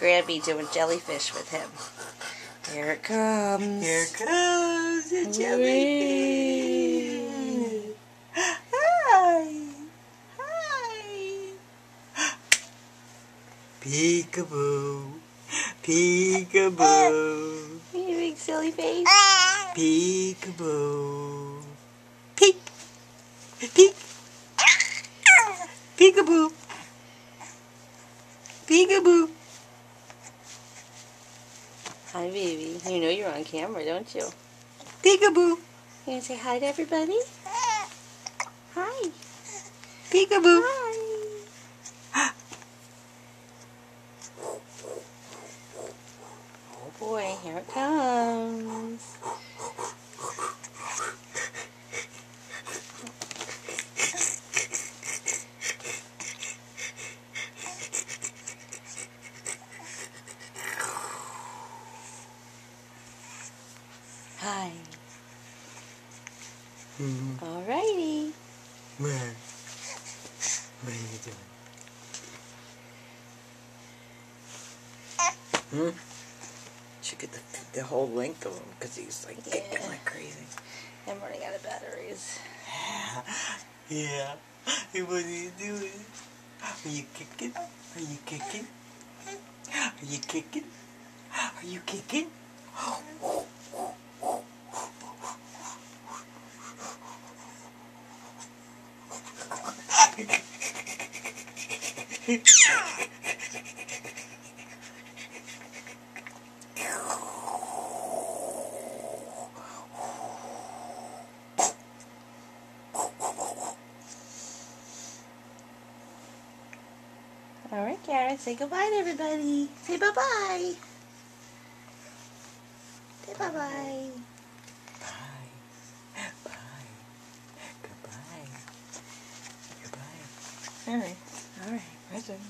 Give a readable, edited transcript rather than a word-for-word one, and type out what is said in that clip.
Grabby doing jellyfish with him. Here it comes. Here comes the jellyfish. Hi. Hi. Peekaboo. Peekaboo. You big silly face. Peekaboo. Peek. Peek. Peekaboo. Peekaboo. Hi, baby. You know you're on camera, don't you? Peekaboo. You gonna say hi to everybody? Hi. Peekaboo. Hi. Oh boy, here it comes. Hi. Alrighty. What are you doing? Should get the whole length of him because he's like kicking like crazy. I'm running out of batteries. Yeah. Hey, what are you doing? Are you kicking? Are you kicking? Are you kicking? Are you kicking? Alright, Garrett, say goodbye to everybody. Say bye-bye. Say bye-bye. Bye. Bye. Goodbye. Goodbye. Alright. Alright. Present.